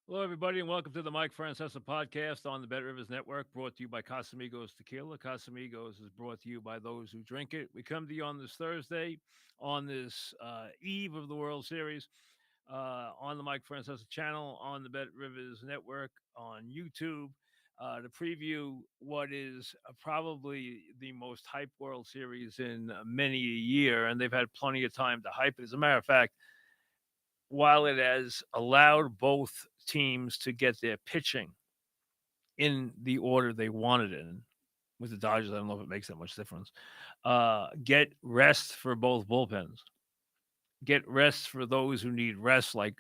Hello, everybody, and welcome to the Mike Francesa podcast on the Bet Rivers Network, brought to you by Casamigos Tequila. Casamigos is brought to you by those who drink it. We come to you on this Thursday, on this eve of the World Series, on the Mike Francesa channel, on the Bet Rivers Network, on YouTube, to preview what is probably the most hyped World Series in many a year, and they've had plenty of time to hype it. As a matter of fact, while it has allowed both teams to get their pitching in the order they wanted it in, with the Dodgers, I don't know if it makes that much difference. Get rest for both bullpens. Get rest for those who need rest, like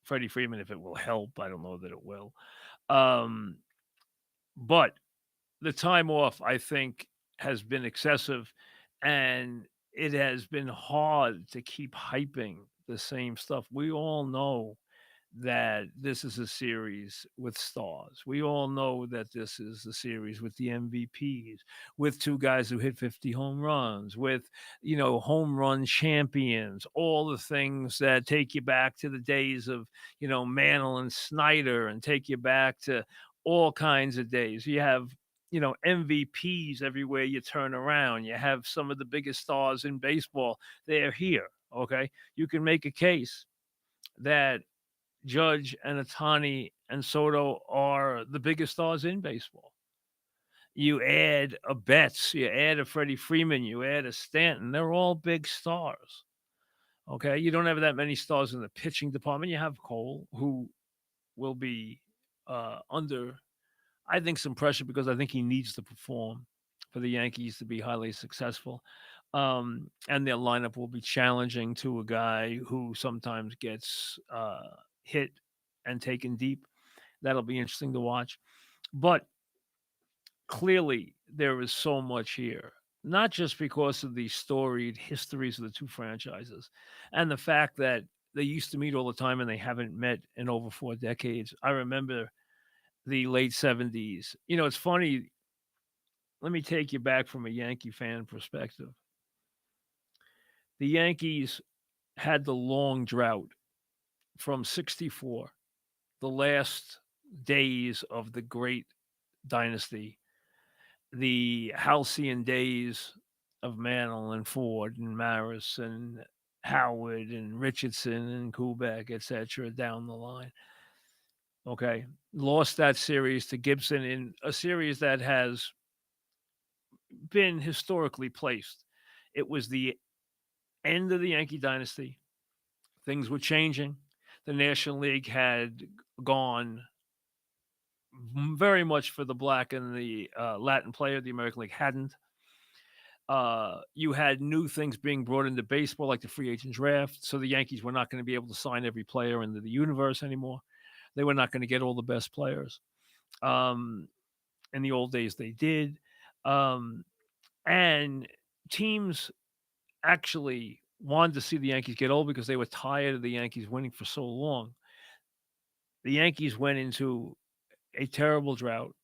Freddie Freeman, if it will help. I don't know that it will. Um, but the time off, I think, has been excessive, and it has been hard to keep hyping the same stuff. We all know that this is a series with stars. We all know that this is a series with the MVPs, with two guys who hit 50 home runs, with, home run champions, all the things that take you back to the days of, Mantle and Snyder, and take you back to all kinds of days. You have MVPs everywhere you turn around. You have some of the biggest stars in baseball. They're here. Okay. You can make a case that Judge and Ohtani and Soto are the biggest stars in baseball. You add a Betts, you add a Freddie Freeman, you add a Stanton. They're all big stars. Okay. You don't have that many stars in the pitching department. You have Cole, who will be under, I think, some pressure because I think he needs to perform for the Yankees to be highly successful. And their lineup will be challenging to a guy who sometimes gets hit and taken deep. That'll be interesting to watch. But clearly, there is so much here, not just because of the storied histories of the two franchises and the fact that they used to meet all the time and they haven't met in over 4 decades. I remember the late 70s. It's funny. Let me take you back from a Yankee fan perspective. The Yankees had the long drought from 64, the last days of the great dynasty, the halcyon days of Mantle and Ford and Maris and Howard and Richardson and Kubek, etc., down the line. Okay. Lost that series to Gibson in a series that has been historically placed. It was the end of the Yankee dynasty. Things were changing. The National League had gone very much for the black and the Latin player. The American League hadn't. You had new things being brought into baseball, like the free agent draft. So the Yankees were not going to be able to sign every player into the universe anymore. They were not going to get all the best players. Um, in the old days, they did. Um, and teams actually wanted to see the Yankees get old because they were tired of the Yankees winning for so long. The Yankees went into a terrible drought.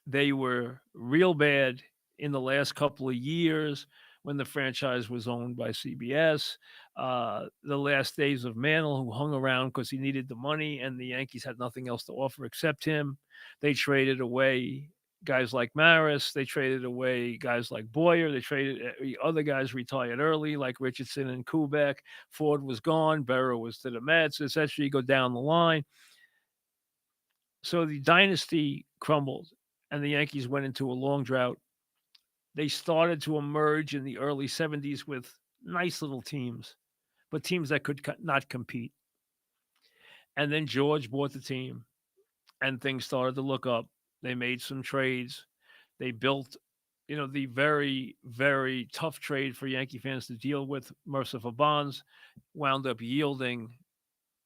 They were real bad in the last couple of years when the franchise was owned by CBS. The last days of Mantle, who hung around because he needed the money, and the Yankees had nothing else to offer except him. They traded away guys like Maris. They traded away guys like Boyer. They traded other guys retired early, like Richardson and Kubek. Ford was gone. Berra was to the Mets. Essentially, you go down the line. So the dynasty crumbled, and the Yankees went into a long drought. They started to emerge in the early 70s with nice little teams, but teams that could not compete. And then George bought the team, and things started to look up. They made some trades. They built, the very, very tough trade for Yankee fans to deal with. Merciful Bonds wound up yielding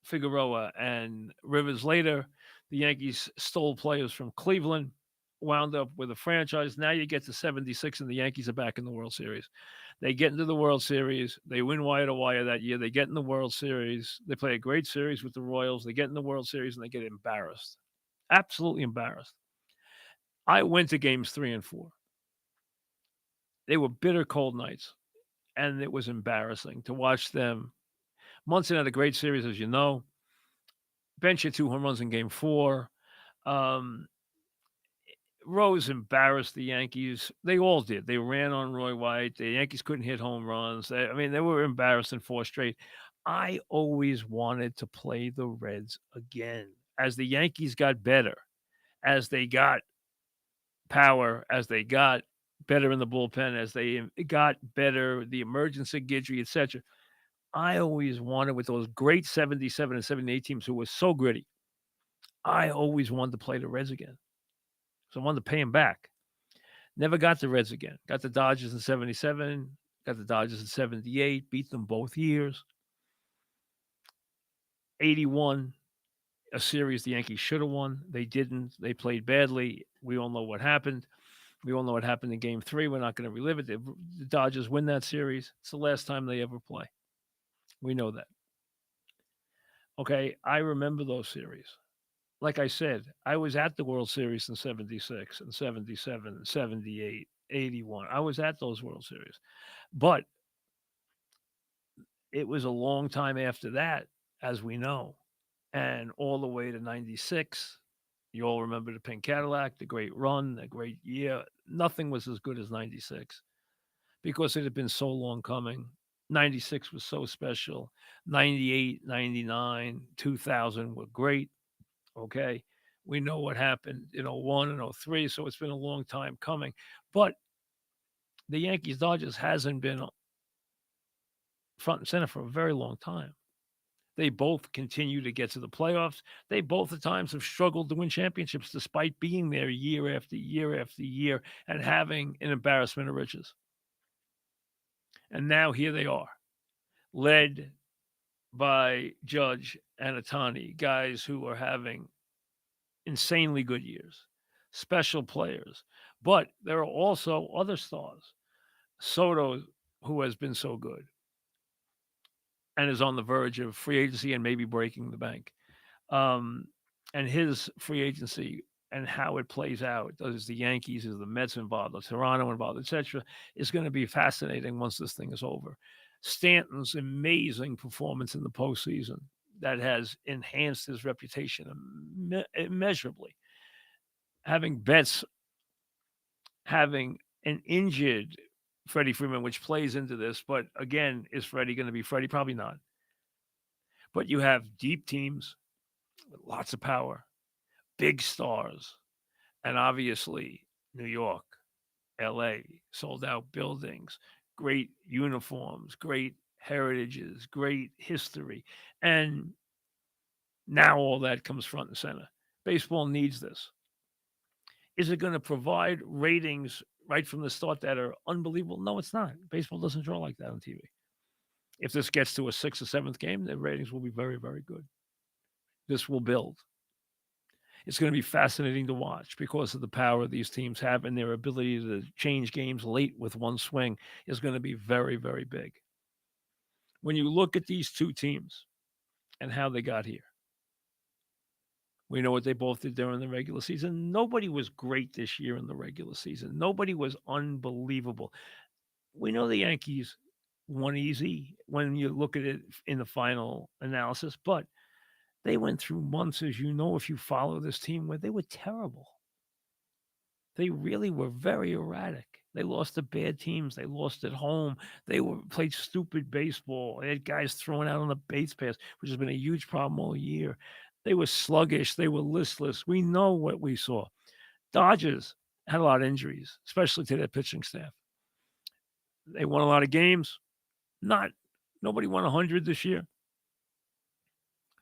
Figueroa and Rivers later. The Yankees stole players from Cleveland, wound up with a franchise. Now you get to 76, and the Yankees are back in the World Series. They get into the World Series. They win wire to wire that year. They get in the World Series. They play a great series with the Royals. They get in the World Series, and they get embarrassed. Absolutely embarrassed. I went to games 3 and 4. They were bitter cold nights, and it was embarrassing to watch them. Munson had a great series, as you know. bench hit 2 home runs in Game 4. Um, Rose embarrassed the Yankees. They all did. They ran on Roy White. The Yankees couldn't hit home runs. I mean, they were embarrassed in 4 straight. I always wanted to play the Reds again. As the Yankees got better, as they got power, as they got better in the bullpen, as they got better, the emergence of Guidry, etc. I always wanted, with those great 77 and 78 teams who were so gritty, I always wanted to play the Reds again. So I wanted to pay them back. Never got the Reds again. Got the Dodgers in 77, got the Dodgers in 78, beat them both years. 81, a series the Yankees should have won. They didn't. They played badly. We all know what happened. We all know what happened in Game 3. We're not going to relive it. The Dodgers win that series. It's the last time they ever play. We know that. Okay, I remember those series. Like I said, I was at the World Series in 76 and 77 and 78, 81. I was at those World Series. But it was a long time after that, as we know, and all the way to 96. You all remember the Pink Cadillac, the great run, the great year. Nothing was as good as 96 because it had been so long coming. 96 was so special. 98, 99, 2000 were great. Okay. We know what happened in 01 and 03, so it's been a long time coming. But the Yankees Dodgers hasn't been front and center for a very long time. They both continue to get to the playoffs. They both at times have struggled to win championships despite being there year after year after year and having an embarrassment of riches. And now here they are, led by Judge and Ohtani, guys who are having insanely good years, special players. But there are also other stars. Soto, who has been so good and is on the verge of free agency and maybe breaking the bank. Um, and his free agency and how it plays out, is the Yankees, is the Mets involved, the Toronto involved, etc., is going to be fascinating once this thing is over. Stanton's amazing performance in the postseason that has enhanced his reputation immeasurably. Having Betts, having an injured Freddie Freeman, which plays into this, but again, is Freddie going to be Freddie? Probably not. But you have deep teams with lots of power, big stars, and obviously New York, LA, sold out buildings, great uniforms, great heritages, great history. And now all that comes front and center. Baseball needs this. Is it going to provide ratings right from the start that are unbelievable? No, it's not. Baseball doesn't draw like that on TV. If this gets to a sixth or seventh game, the ratings will be very, very good. This will build. It's going to be fascinating to watch because of the power these teams have, and their ability to change games late with one swing is going to be very, very big. When you look at these two teams and how they got here, we know what they both did during the regular season. Nobody was great this year in the regular season. Nobody was unbelievable. We know the Yankees won easy when you look at it in the final analysis, but they went through months, as you know, if you follow this team, where they were terrible. They really were very erratic. They lost to bad teams. They lost at home. They played stupid baseball. They had guys throwing out on the base pass, which has been a huge problem all year. They were sluggish. They were listless. We know what we saw. Dodgers had a lot of injuries, especially to their pitching staff. They won a lot of games. Nobody won 100 this year.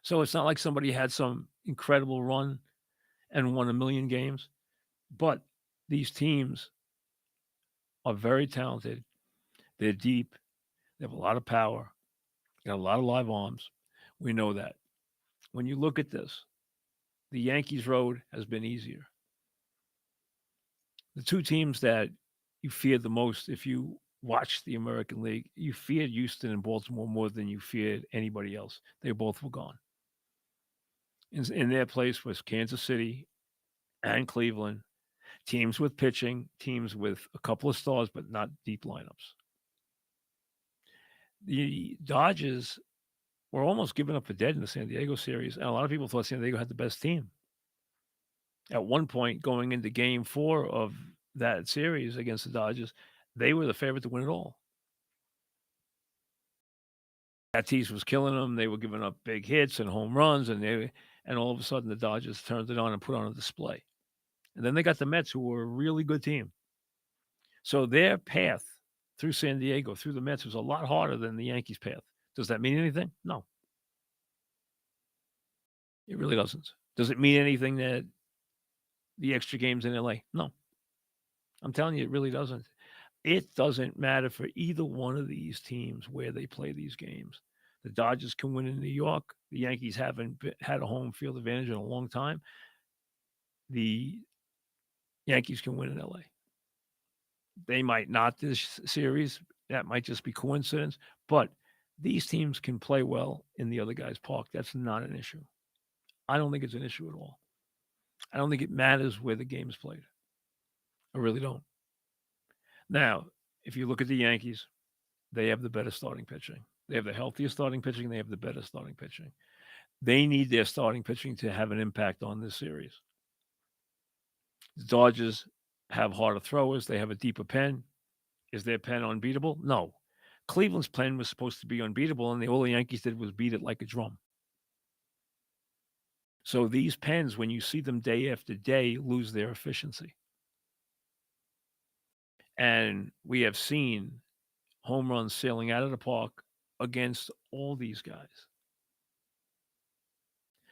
So it's not like somebody had some incredible run and won a million games. But these teams are very talented. They're deep. They have a lot of power. They got a lot of live arms. We know that. When you look at this, the Yankees' road has been easier. The two teams that you feared the most, if you watched the American League, you feared Houston and Baltimore more than you feared anybody else. They both were gone. In their place was Kansas City and Cleveland, teams with pitching, teams with a couple of stars, but not deep lineups. The Dodgers were almost given up for dead in the San Diego series, and a lot of people thought San Diego had the best team. At one point, going into Game 4 of that series against the Dodgers, they were the favorite to win it all. Tatis was killing them. They were giving up big hits and home runs, and all of a sudden the Dodgers turned it on and put on a display. And then they got the Mets, who were a really good team. So their path through San Diego, through the Mets, was a lot harder than the Yankees' path. Does that mean anything? No, it really doesn't. Does it mean anything that the extra games in LA? No, I'm telling you, it really doesn't. It doesn't matter for either one of these teams where they play these games. The Dodgers can win in New York. The Yankees haven't had a home field advantage in a long time. The Yankees can win in LA. They might not this series. That might just be coincidence. But these teams can play well in the other guy's park. That's not an issue. I don't think it's an issue at all. I don't think it matters where the game is played. I really don't. Now, if you look at the Yankees, they have the better starting pitching. They have the healthiest starting pitching. They have the better starting pitching. They need their starting pitching to have an impact on this series. The Dodgers have harder throwers. They have a deeper pen. Is their pen unbeatable? No. Cleveland's pen was supposed to be unbeatable, and all the Yankees did was beat it like a drum. So these pens, when you see them day after day, lose their efficiency. And we have seen home runs sailing out of the park against all these guys.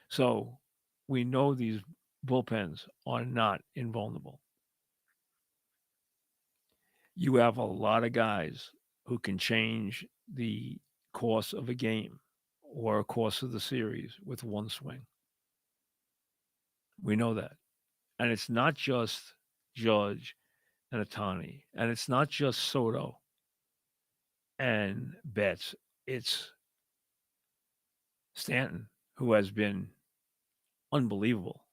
So we know these bullpens are not invulnerable. You have a lot of guys who can change the course of a game or a course of the series with one swing. We know that. And it's not just Judge and Ohtani, and it's not just Soto and Betts. It's Stanton, who has been unbelievable.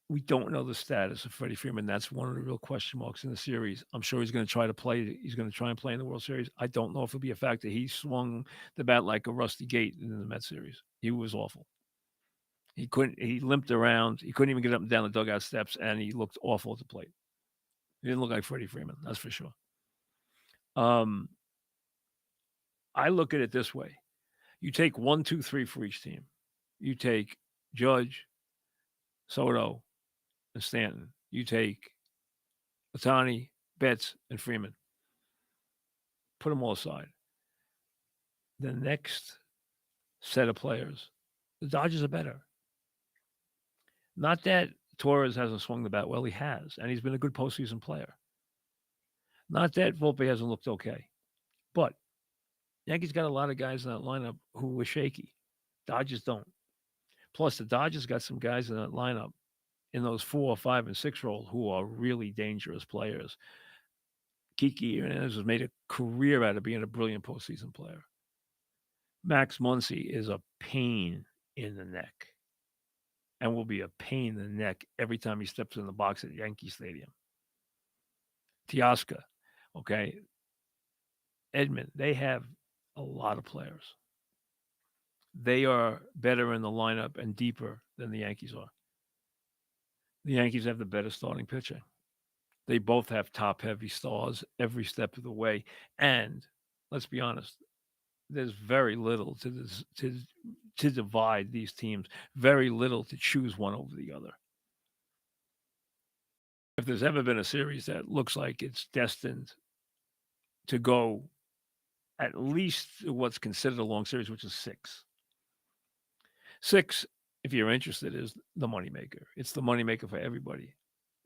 We don't know the status of Freddie Freeman. That's one of the real question marks in the series. I'm sure he's going to try to play. He's going to try and play in the World Series. I don't know if it'll be a factor. He swung the bat like a rusty gate in the Mets series. He was awful. He couldn't. He limped around. He couldn't even get up and down the dugout steps, and he looked awful at the plate. He didn't look like Freddie Freeman. That's for sure. I look at it this way: you take 1, 2, 3 for each team. You take Judge, Soto, and Stanton. You take Ohtani, Betts, and Freeman. Put them all aside. The next set of players, the Dodgers are better. Not that Torres hasn't swung the bat well, he has, and he's been a good postseason player. Not that Volpe hasn't looked okay, but Yankees got a lot of guys in that lineup who were shaky. Dodgers don't. Plus, the Dodgers got some guys in that lineup in those 4, 5, and 6 role who are really dangerous players. Kiki Hernandez has made a career out of being a brilliant postseason player. Max Muncy is a pain in the neck and will be a pain in the neck every time he steps in the box at Yankee Stadium. Teoscar, okay. Edmund, they have a lot of players. They are better in the lineup and deeper than the Yankees are. The Yankees have the better starting pitching. They both have top heavy stars every step of the way. And let's be honest, there's very little to divide these teams, very little to choose one over the other. If there's ever been a series that looks like it's destined to go at least what's considered a long series, which is 6. 6, if you're interested, is the moneymaker. It's the moneymaker for everybody.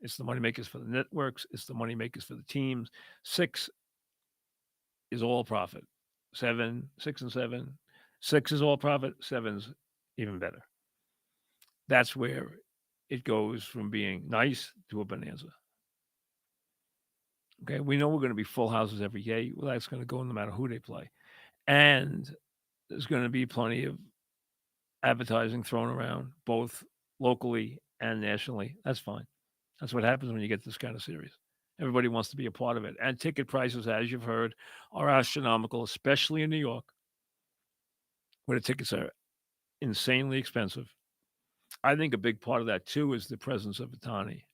It's the moneymakers for the networks. It's the moneymakers for the teams. 6 is all profit. 7, 6 and 7. 6 is all profit. 7's even better. That's where it goes from being nice to a bonanza. Okay, we know we're going to be full houses every day. Well, that's going to go no matter who they play. And there's going to be plenty of advertising thrown around, both locally and nationally. That's fine. That's what happens when you get this kind of series. Everybody wants to be a part of it. And ticket prices, as you've heard, are astronomical, especially in New York. where the tickets are insanely expensive. I think a big part of that too is the presence of Otani.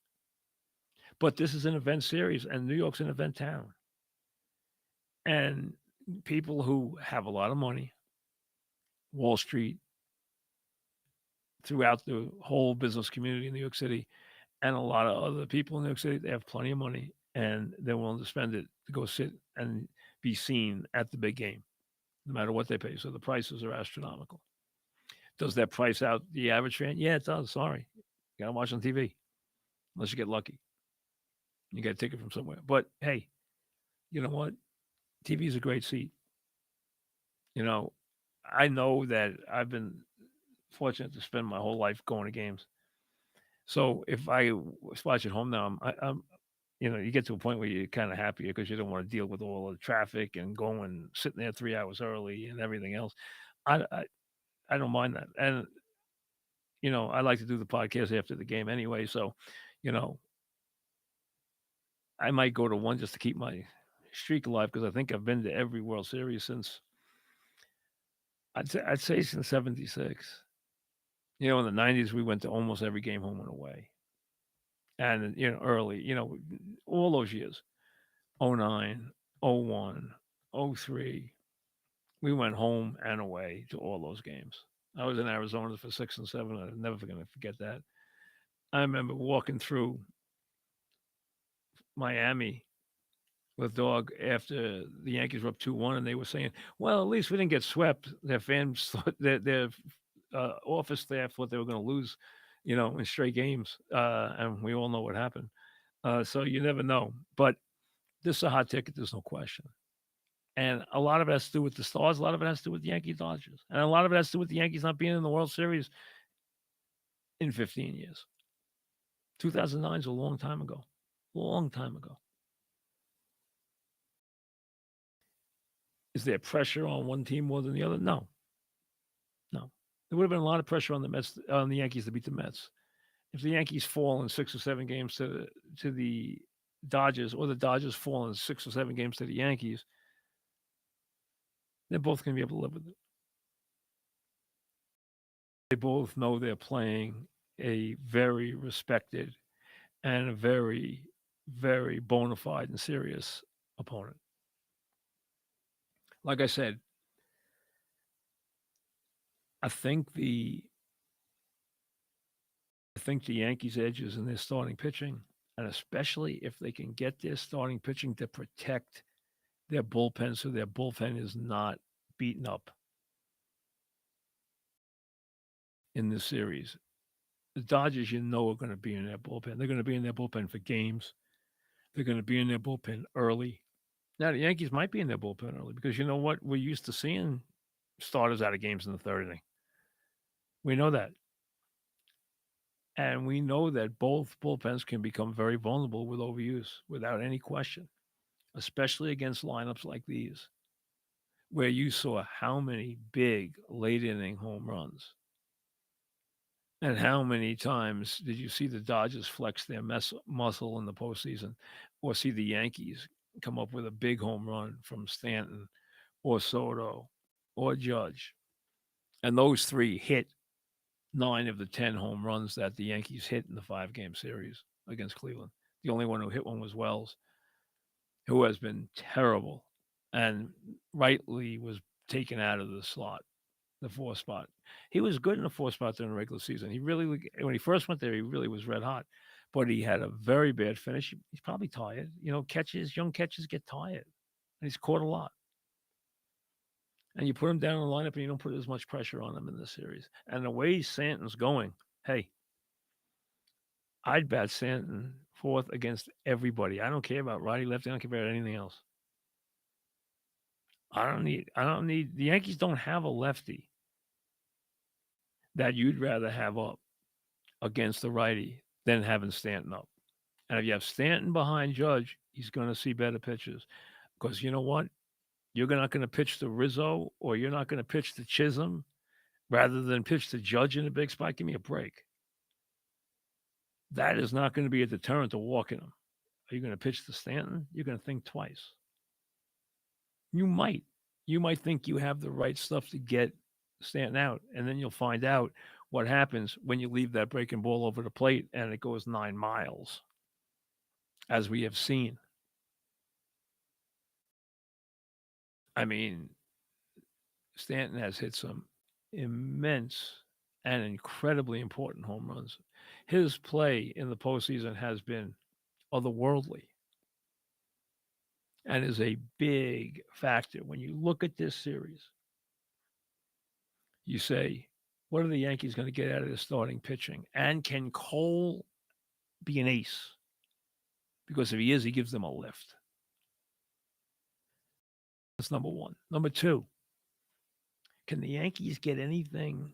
But this is an event series, and New York's an event town, and people who have a lot of money, Wall Street, throughout the whole business community in New York City, and a lot of other people in New York City, they have plenty of money and they're willing to spend it to go sit and be seen at the big game, no matter what they pay. So the prices are astronomical. Does that price out the average fan? Yeah, it does. Sorry. You got to watch on TV unless you get lucky. You get a ticket from somewhere. But hey, you know what? TV is a great seat. You know, I know that I've been fortunate to spend my whole life going to games. So if I watch at home now, I'm you get to a point where you're kind of happier because you don't want to deal with all the traffic and going sitting there 3 hours early and everything else. I don't mind that, and I like to do the podcast after the game anyway. So, you know, I might go to one just to keep my streak alive because I think I've been to every World Series since I'd say since '76. In the '90s we went to almost every game home and away, and early, all those years, '09, '01, '03. We went home and away to all those games. I was in Arizona for 6 and 7. I'm never going to forget that. I remember walking through Miami with Dog after the Yankees were up 2-1, and they were saying, "Well, at least we didn't get swept." Their fans, thought, their office staff thought they were going to lose, in straight games, and we all know what happened. So you never know. But this is a hot ticket. There's no question. And a lot of it has to do with the Stars. A lot of it has to do with the Yankees Dodgers. And a lot of it has to do with the Yankees not being in the World Series in 15 years. 2009 is a long time ago. Long time ago. Is there pressure on one team more than the other? No. No. There would have been a lot of pressure on the Yankees to beat the Mets. If the Yankees fall in 6 or 7 games to the Dodgers, or the Dodgers fall in 6 or 7 games to the Yankees, they're both going to be able to live with it. They both know they're playing a very respected and a very, very bona fide and serious opponent. Like I said, I think the Yankees' edge is in their starting pitching, and especially if they can get their starting pitching to protect their bullpen, so their bullpen is not beaten up in this series. The Dodgers, are going to be in their bullpen. They're going to be in their bullpen for games. They're going to be in their bullpen early. Now, the Yankees might be in their bullpen early because you know what? We're used to seeing starters out of games in the third inning. We know that. And we know that both bullpens can become very vulnerable with overuse without any question, especially against lineups like these, where you saw how many big late inning home runs. And how many times did you see the Dodgers flex their muscle in the postseason, or see the Yankees come up with a big home run from Stanton or Soto or Judge? And those three hit 9 of the 10 home runs that the Yankees hit in the 5-game series against Cleveland. The only one who hit one was Wells, who has been terrible and rightly was taken out of the slot, the 4 spot. He was good in the 4 spot during the regular season. He really, when he first went there, he really was red hot, but he had a very bad finish. He's probably tired. Young catches get tired, and he's caught a lot. And you put him down in the lineup and you don't put as much pressure on him in this series. And the way Stanton's going, hey, I'd bat Stanton fourth against everybody. I don't care about righty, lefty. I don't care about anything else. I don't need, the Yankees don't have a lefty that you'd rather have up against the righty than having Stanton up. And if you have Stanton behind Judge, he's going to see better pitches. Because you know what? You're not going to pitch to Rizzo, or you're not going to pitch to Chisholm rather than pitch to Judge in a big spot. Give me a break. That is not going to be a deterrent to walking him. Are you going to pitch to Stanton? You're going to think twice. You might think you have the right stuff to get Stanton out, and then you'll find out what happens when you leave that breaking ball over the plate and it goes 9 miles, as we have seen. I mean, Stanton has hit some immense and incredibly important home runs. His play in the postseason has been otherworldly and is a big factor. When you look at this series, you say, what are the Yankees going to get out of the starting pitching? And can Cole be an ace? Because if he is, he gives them a lift. That's number one. Number two, can the Yankees get anything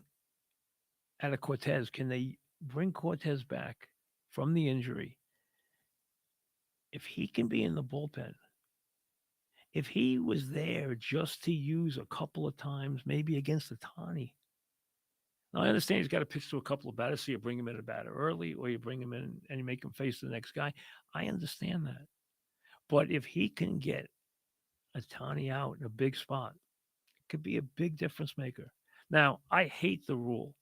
out of Cortez? Can they bring Cortez back from the injury? If he can be in the bullpen, if he was there just to use a couple of times, maybe against Ohtani. Now, I understand he's got to pitch to a couple of batters, so you bring him in a batter early, or you bring him in and you make him face the next guy. I understand that. But if he can get Ohtani out in a big spot, it could be a big difference maker. Now, I hate the rule,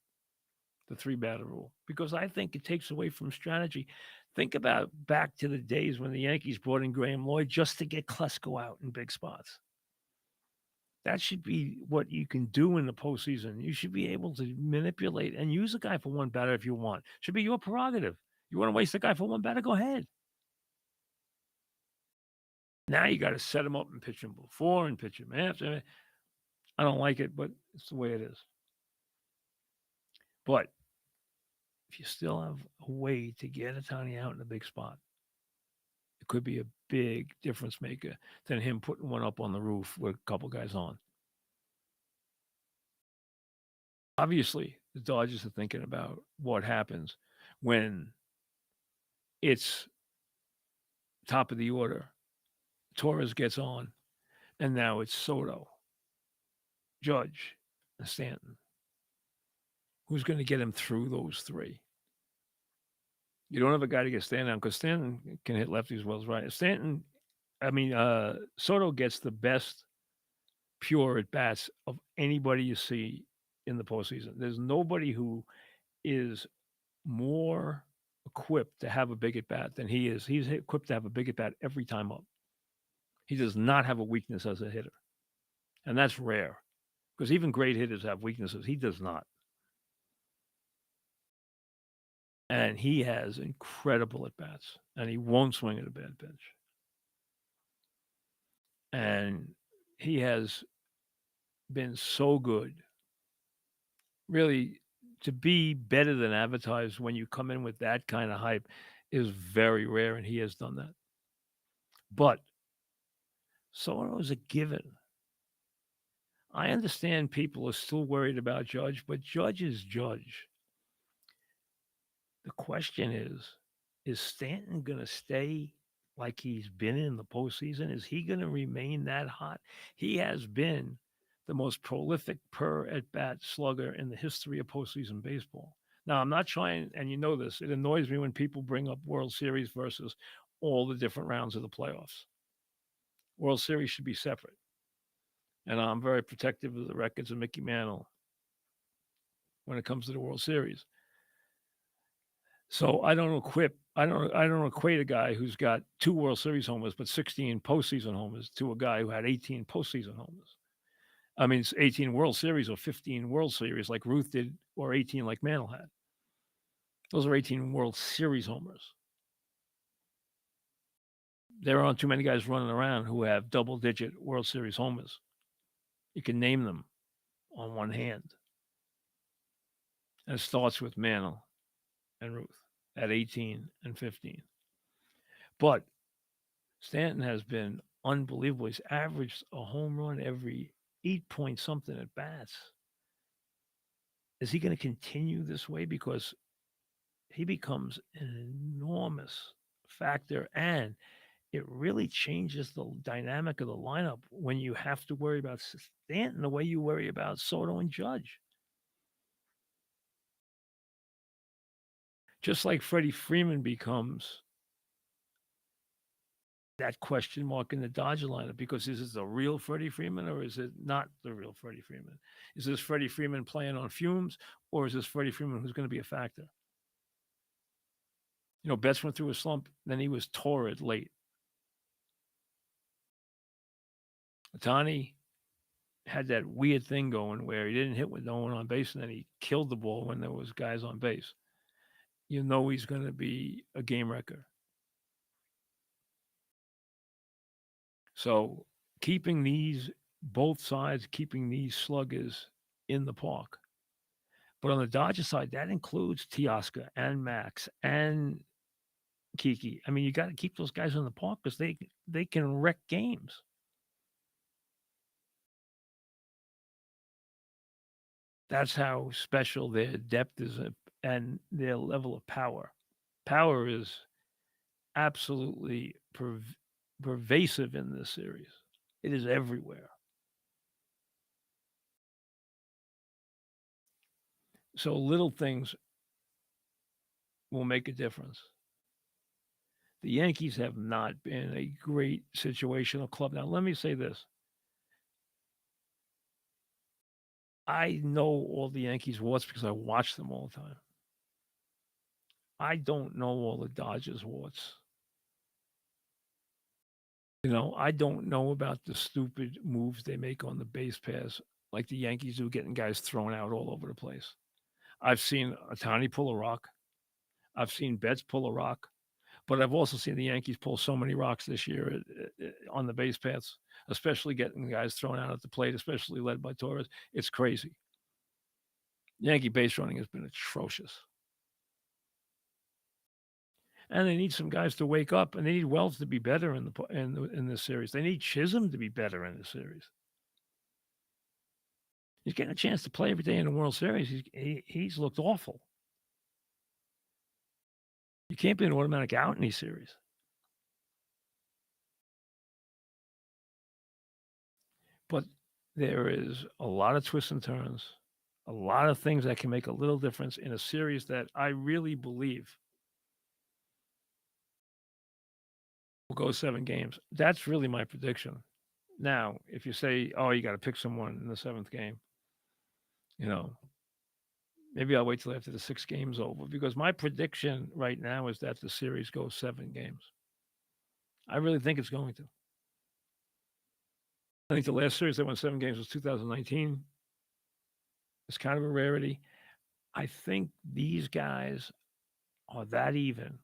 the three batter rule, because I think it takes away from strategy. Think about back to the days when the Yankees brought in Graham Lloyd just to get Klesko out in big spots. That should be what you can do in the postseason. You should be able to manipulate and use a guy for one batter if you want. Should be your prerogative. You want to waste a guy for one batter? Go ahead. Now you got to set him up and pitch him before and pitch him after. I don't like it, but it's the way it is. But if you still have a way to get Ohtani out in a big spot, it could be a big difference maker than him putting one up on the roof with a couple guys on. Obviously, the Dodgers are thinking about what happens when it's top of the order. Torres gets on, and now it's Soto, Judge, and Stanton. Who's going to get him through those three? You don't have a guy to get Stanton on because Stanton can hit lefties as well as right. Soto gets the best pure at bats of anybody you see in the postseason. There's nobody who is more equipped to have a big at bat than he is. He's equipped to have a big at bat every time up. He does not have a weakness as a hitter. And that's rare because even great hitters have weaknesses. He does not. And he has incredible at bats, and he won't swing at a bad pitch. And he has been so good. Really, to be better than advertised when you come in with that kind of hype is very rare, and he has done that. But Soto is a given. I understand people are still worried about Judge, but Judge is Judge. The question is Stanton going to stay like he's been in the postseason? Is he going to remain that hot? He has been the most prolific per at bat slugger in the history of postseason baseball. Now, I'm not trying, and you know this, it annoys me when people bring up World Series versus all the different rounds of the playoffs. World Series should be separate. And I'm very protective of the records of Mickey Mantle when it comes to the World Series. So I don't equate a guy who's got 2 World Series homers but 16 postseason homers to a guy who had 18 postseason homers. I mean, it's 18 World Series or 15 World Series like Ruth did, or 18 like Mantle had. Those are 18 World Series homers. There aren't too many guys running around who have double-digit World Series homers. You can name them on one hand. And it starts with Mantle and Ruth at 18 and 15. But Stanton has been unbelievable. He's averaged a home run every 8 point something at bats. Is he going to continue this way? Because he becomes an enormous factor, and it really changes the dynamic of the lineup when you have to worry about Stanton the way you worry about Soto and Judge. Just like Freddie Freeman becomes that question mark in the Dodger lineup because is this the real Freddie Freeman or is it not the real Freddie Freeman? Is this Freddie Freeman playing on fumes or is this Freddie Freeman who's going to be a factor? Betts went through a slump, then he was torrid late. Ohtani had that weird thing going where he didn't hit with no one on base and then he killed the ball when there was guys on base. He's going to be a game wrecker. So keeping both sides, keeping these sluggers in the park. But on the Dodger side, that includes Teoscar and Max and Kiki. I mean, you got to keep those guys in the park because they can wreck games. That's how special their depth is and their level of power. Power is absolutely pervasive in this series. It is everywhere. So little things will make a difference. The Yankees have not been a great situational club. Now, let me say this. I know all the Yankees warts because I watch them all the time. I don't know all the Dodgers warts. I don't know about the stupid moves they make on the base pass, like the Yankees do, getting guys thrown out all over the place. I've seen Ohtani pull a rock. I've seen Betts pull a rock. But I've also seen the Yankees pull so many rocks this year on the base paths, especially getting guys thrown out at the plate, especially led by Torres. It's crazy. Yankee base running has been atrocious. And they need some guys to wake up, and they need Wells to be better in this series. They need Chisholm to be better in this series. He's getting a chance to play every day in the World Series. He's looked awful. You can't be an automatic out in these series. But there is a lot of twists and turns, a lot of things that can make a little difference in a series that I really believe will go 7 games. That's really my prediction. Now, if you say, oh, you got to pick someone in the 7th game, maybe I'll wait till after the 6 games over because my prediction right now is that the series goes 7 games. I really think it's going to. I think the last series that went 7 games was 2019. It's kind of a rarity. I think these guys are that even.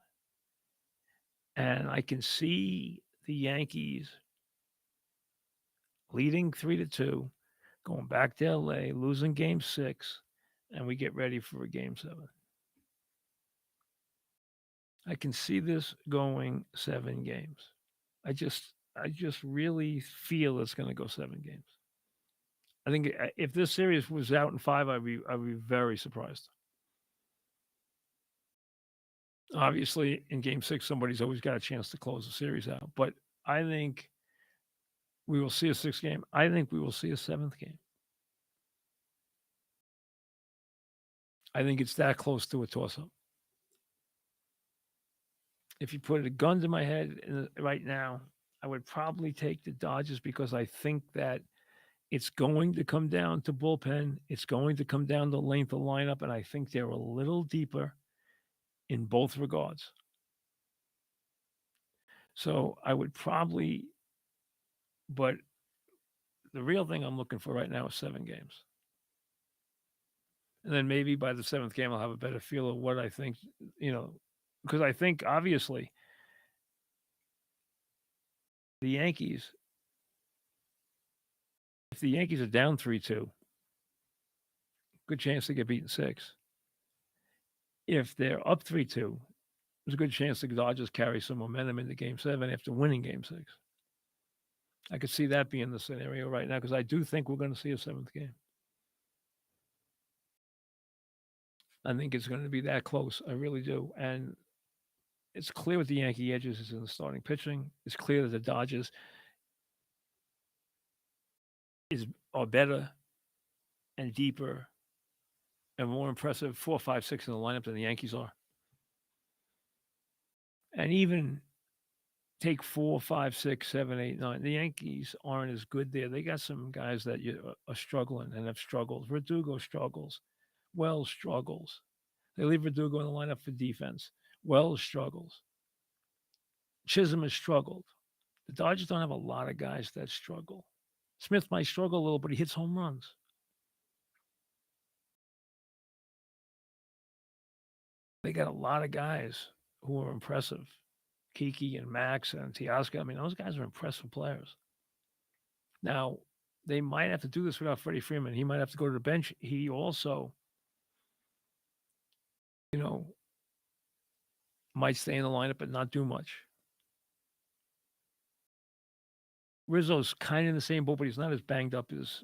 And I can see the Yankees leading 3-2, going back to LA, losing game 6, and we get ready for a game 7. I can see this going 7 games. I just really feel it's going to go 7 games. I think if this series was out in 5, I'd be very surprised. Obviously, in game 6, somebody's always got a chance to close the series out. But I think we will see a 6th game. I think we will see a 7th game. I think it's that close to a toss-up. If you put a gun to my head right now, I would probably take the Dodgers because I think that it's going to come down to bullpen. It's going to come down to length of lineup, and I think they're a little deeper in both regards. So I would probably, but the real thing I'm looking for right now is 7 games. And then maybe by the 7th game, I'll have a better feel of what I think, because I think obviously the Yankees, if the Yankees are down 3-2, good chance to get beaten 6. If they're up 3-2, there's a good chance the Dodgers carry some momentum into game 7 after winning game 6. I could see that being the scenario right now because I do think we're going to see a 7th game. I think it's going to be that close. I really do. And it's clear with the Yankee edges is in the starting pitching. It's clear that the Dodgers are better and deeper and more impressive 4, 5, 6 in the lineup than the Yankees are. And even take 4, 5, 6, 7, 8, 9. The Yankees aren't as good there. They got some guys that are struggling and have struggled. Verdugo struggles. Wells struggles. They leave Verdugo in the lineup for defense. Wells struggles. Chisholm has struggled. The Dodgers don't have a lot of guys that struggle. Smith might struggle a little, but he hits home runs. They got a lot of guys who are impressive. Kiki and Max and Teoscar. I mean, those guys are impressive players. Now, they might have to do this without Freddie Freeman. He might have to go to the bench. He also, you know, might stay in the lineup but not do much. Rizzo's kind of in the same boat, but he's not as banged up as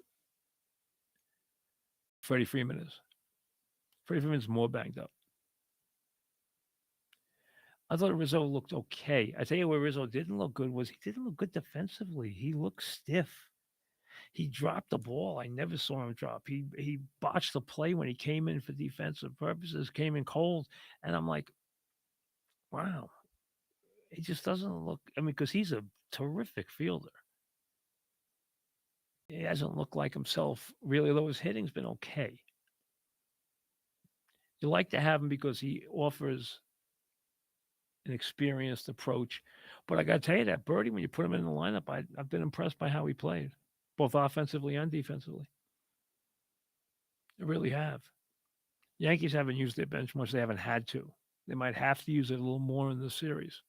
Freddie Freeman is. Freddie Freeman's more banged up. I thought Rizzo looked okay. I tell you where Rizzo didn't look good was he didn't look good defensively. He looked stiff. He dropped the ball. I never saw him drop. He botched the play when he came in for defensive purposes, came in cold, and I'm like, wow, he just doesn't look. I mean, because he's a terrific fielder. He hasn't looked like himself really, though his hitting's been okay. You like to have him because he offers an experienced approach. But I got to tell you that Birdie, when you put him in the lineup, I've been impressed by how he played, both offensively and defensively. I really have. Yankees haven't used their bench much. They haven't had to. They might have to use it a little more in this series.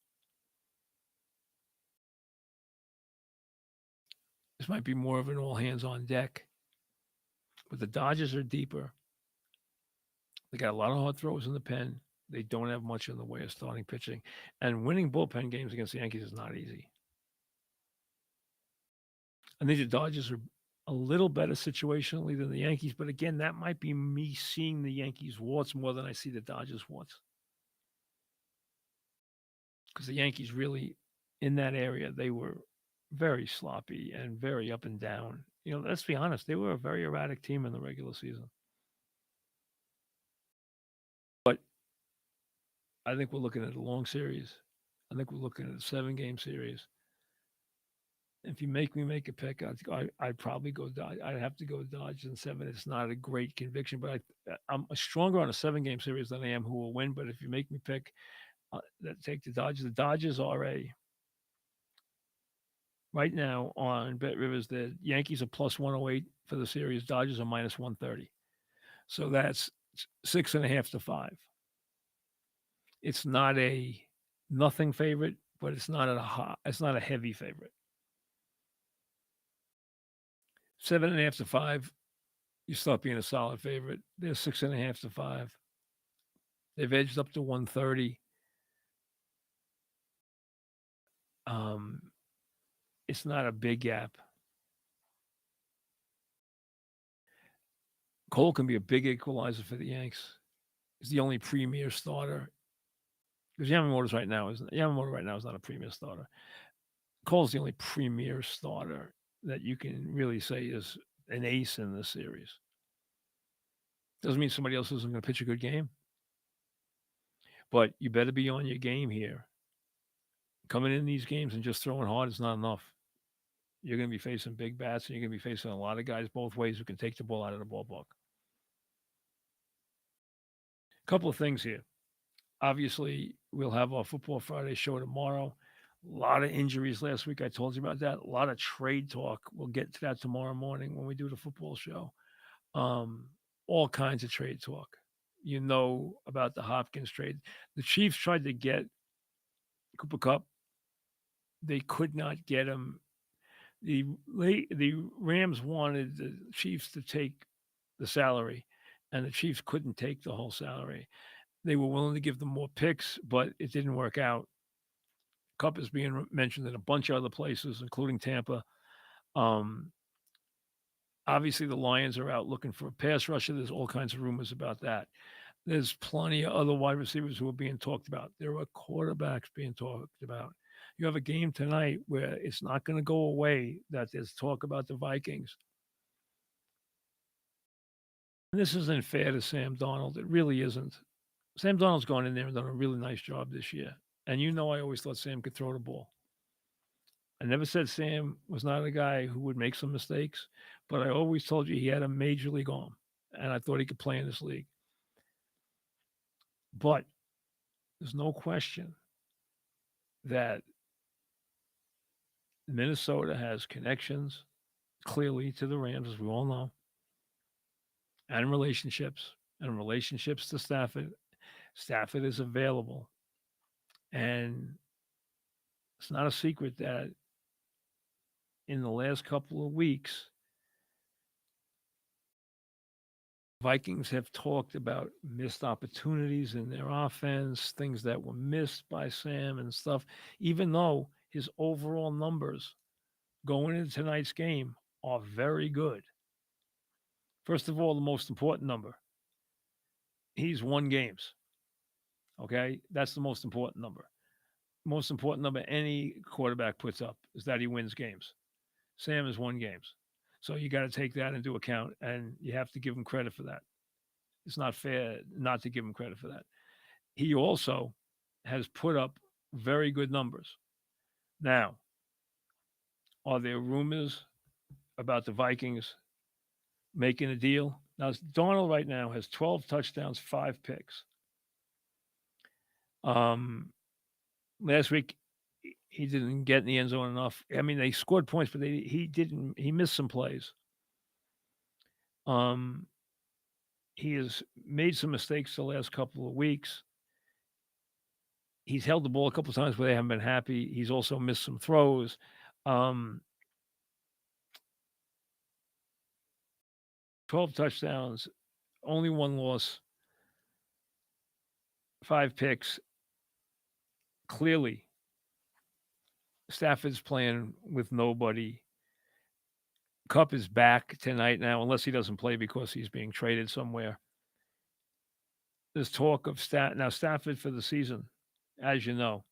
This might be more of an all hands on deck. But the Dodgers are deeper. They got a lot of hard throws in the pen. They don't have much in the way of starting pitching. And winning bullpen games against the Yankees is not easy. I think the Dodgers are a little better situationally than the Yankees. But again, that might be me seeing the Yankees' warts more than I see the Dodgers' warts. Because the Yankees really, in that area, they were very sloppy and very up and down. Let's be honest, they were a very erratic team in the regular season. But I think we're looking at a long series. I think we're looking at a 7-game series. If you make me make a pick, I'd probably go Dodge. I'd have to go Dodge in 7. It's not a great conviction, but I'm stronger on a 7-game series than I am who will win. But if you make me pick, take the Dodgers. The Dodgers are right now on Bet Rivers. The Yankees are plus 108 for the series. Dodgers are minus 130. So that's 6.5 to 5. It's not a nothing favorite, but it's not a heavy favorite. 7.5 to 5, you start being a solid favorite. They're 6.5 to 5. They've edged up to 130. It's not a big gap. Cole can be a big equalizer for the Yanks. He's the only premier starter. Because Yamamoto right now is not a premier starter. Cole's the only premier starter that you can really say is an ace in this series. Doesn't mean somebody else isn't going to pitch a good game. But you better be on your game here. Coming in these games and just throwing hard is not enough. You're going to be facing big bats, and you're going to be facing a lot of guys both ways who can take the ball out of the ballpark. A couple of things here. Obviously, we'll have our Football Friday show tomorrow. A lot of injuries last week. I told you about that. A lot of trade talk. We'll get to that tomorrow morning when we do the football show. All kinds of trade talk. You know about the Hopkins trade. The Chiefs tried to get Cooper Kupp. They could not get him. The Rams wanted the Chiefs to take the salary, and the Chiefs couldn't take the whole salary. They were willing to give them more picks, but it didn't work out. Kupp is being mentioned in a bunch of other places, including Tampa. Obviously, the Lions are out looking for a pass rusher. There's all kinds of rumors about that. There's plenty of other wide receivers who are being talked about. There are quarterbacks being talked about. You have a game tonight where it's not going to go away that there's talk about the Vikings. And this isn't fair to Sam Darnold. It really isn't. Sam Darnold's gone in there and done a really nice job this year. And I always thought Sam could throw the ball. I never said Sam was not a guy who would make some mistakes, but I always told you he had a major league arm, and I thought he could play in this league. But there's no question that Minnesota has connections clearly to the Rams, as we all know, and relationships to Stafford. Stafford is available. And it's not a secret that in the last couple of weeks, Vikings have talked about missed opportunities in their offense, things that were missed by Sam and stuff, even though his overall numbers going into tonight's game are very good. First of all, the most important number, he's won games. Okay. That's the most important number. Most important number any quarterback puts up is that he wins games. Sam has won games. So you got to take that into account and you have to give him credit for that. It's not fair not to give him credit for that. He also has put up very good numbers. Now, are there rumors about the Vikings making a deal? Now, Darnold right now has 12 touchdowns, 5 picks. Last week, he didn't get in the end zone enough. I mean, they scored points, but he didn't. He missed some plays. Um, he has made some mistakes the last couple of weeks. He's held the ball a couple of times where they haven't been happy. He's also missed some throws. Um, 12 touchdowns, only one loss, 5 picks. Clearly, Stafford's playing with nobody. Cup is back tonight now, unless he doesn't play because he's being traded somewhere. There's talk of Stafford for the season, as you know,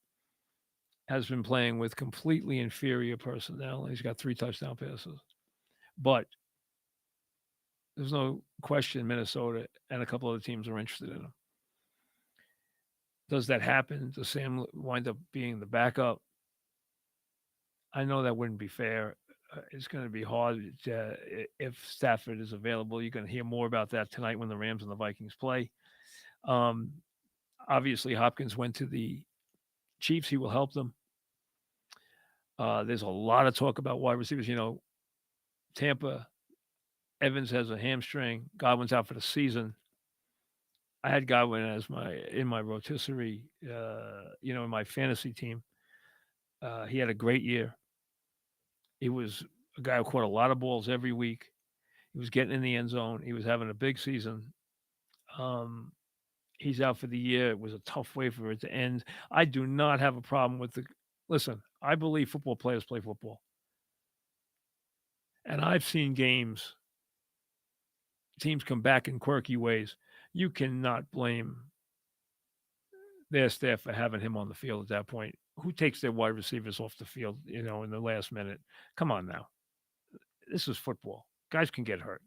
has been playing with completely inferior personnel. He's got 3 touchdown passes. But there's no question Minnesota and a couple other teams are interested in him. Does that happen? Does Sam wind up being the backup? I know that wouldn't be fair. It's going to be hard if Stafford is available. You're going to hear more about that tonight when the Rams and the Vikings play. Um, Obviously, Hopkins went to the Chiefs. He will help them. There's a lot of talk about wide receivers. Tampa, Evans has a hamstring. Godwin's out for the season. I had Godwin as in my rotisserie, in my fantasy team. He had a great year. He was a guy who caught a lot of balls every week. He was getting in the end zone. He was having a big season. He's out for the year. It was a tough way for it to end. I do not have a problem with the. Listen, I believe football players play football. And I've seen teams come back in quirky ways. You cannot blame their staff for having him on the field at that point. Who takes their wide receivers off the field, in the last minute? Come on now. This is football. Guys can get hurt.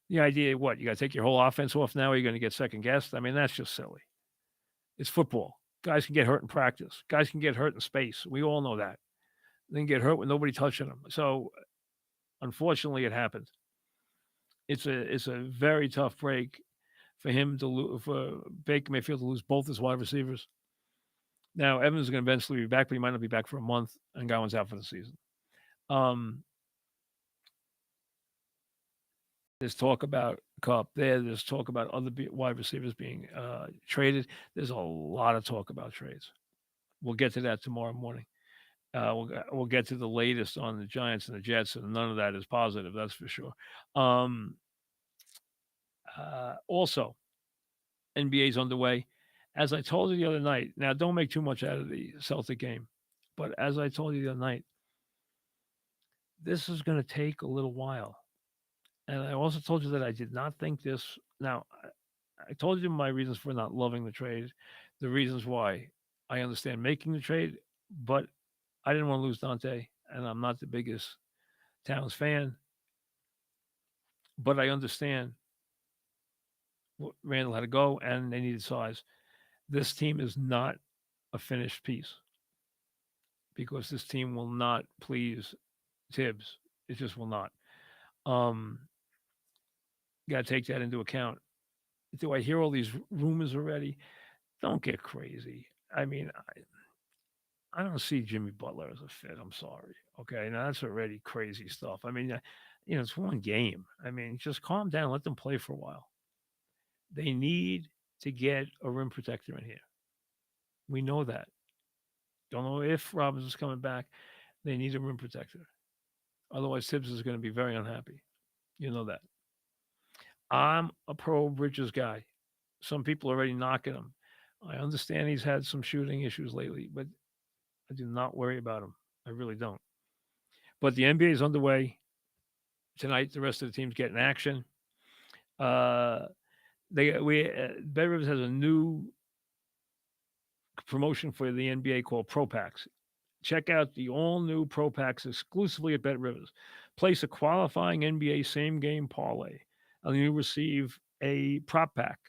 The idea, what? You got to take your whole offense off now? Or you're going to get second guessed? I mean, that's just silly. It's football. Guys can get hurt in practice. Guys can get hurt in space. We all know that. They can get hurt with nobody touching them. So, unfortunately, it happened. It's a very tough break for him for Baker Mayfield to lose both his wide receivers. Now, Evans is going to eventually be back, but he might not be back for a month, and Godwin's out for the season. There's talk about Cup there. There's talk about other wide receivers being traded. There's a lot of talk about trades. We'll get to that tomorrow morning. We'll get to the latest on the Giants and the Jets, and none of that is positive, that's for sure. Also, NBA's underway. As I told you the other night, now don't make too much out of the Celtic game, but as I told you the other night, this is going to take a little while. And I also told you that I did not think this. Now, I told you my reasons for not loving the trade, the reasons why I understand making the trade, but I didn't want to lose Dante, and I'm not the biggest Towns fan. But I understand Randall had to go, and they needed size. This team is not a finished piece because this team will not please Tibbs. It just will not. Um, Got to take that into account. Do I hear all these rumors already? Don't get crazy. I mean, I don't see Jimmy Butler as a fit. I'm sorry. Okay, now that's already crazy stuff. I mean, it's one game. I mean, just calm down. Let them play for a while. They need to get a rim protector in here. We know that. Don't know if Robinson's coming back. They need a rim protector. Otherwise, Tibbs is going to be very unhappy. You know that. I'm a pro Bridges guy. Some people are already knocking him. I understand he's had some shooting issues lately, but I do not worry about him. I really don't. But the NBA is underway tonight. The rest of the teams getting action. Uh, Bet Rivers has a new promotion for the NBA called Pro Packs. Check out the all new Pro Packs exclusively at Bet Rivers. Place a qualifying NBA same game parlay, and you receive a prop pack.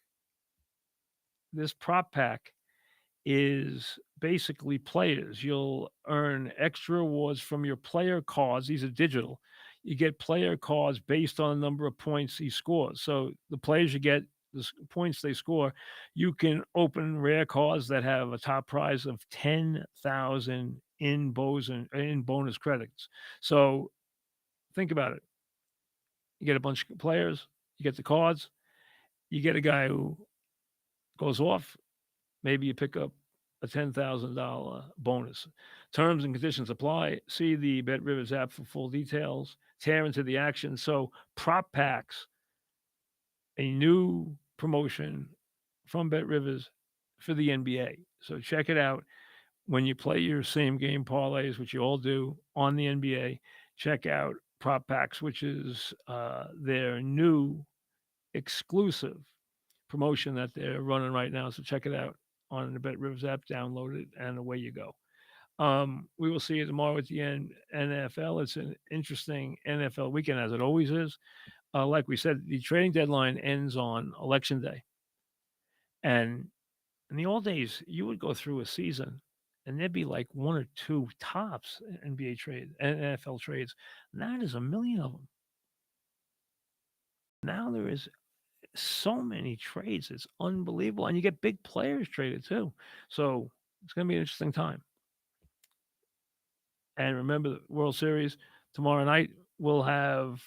This prop pack is basically players. You'll earn extra rewards from your player cards. These are digital. You get player cards based on the number of points he scores. So the players you get, the points they score, you can open rare cards that have a top prize of 10,000 in bonus credits. So think about it. You get a bunch of players, you get the cards, you get a guy who goes off, maybe you pick up a $10,000 bonus. Terms and conditions apply. See the Bet Rivers app for full details. Tear into the action. So, Prop Packs, a new promotion from Bet Rivers for the NBA. So, check it out. When you play your same game parlays, which you all do on the NBA, check out Prop Packs, which is their new exclusive promotion that they're running right now. So check it out on the Bet Rivers app, download it, and away you go. We will see you tomorrow at the NFL. It's an interesting NFL weekend, as it always is. Like we said, the trading deadline ends on Election Day. And in the old days, you would go through a season and there'd be like one or two tops NBA trades, NFL trades. Now there's a million of them. Now there is so many trades. It's unbelievable. And you get big players traded too. So it's going to be an interesting time. And remember the World Series tomorrow night. We'll have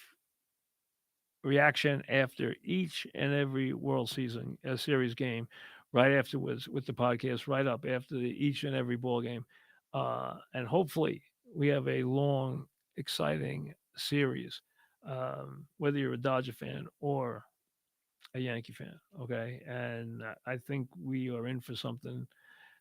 reaction after each and every World Series game, right afterwards with the podcast, right up after each and every ball game. And hopefully we have a long, exciting series, whether you're a Dodger fan or a Yankee fan. Okay. And I think we are in for something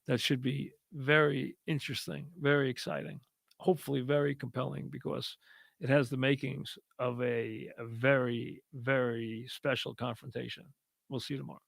that should be very interesting, very exciting, hopefully very compelling because it has the makings of a very, very special confrontation. We'll see you tomorrow.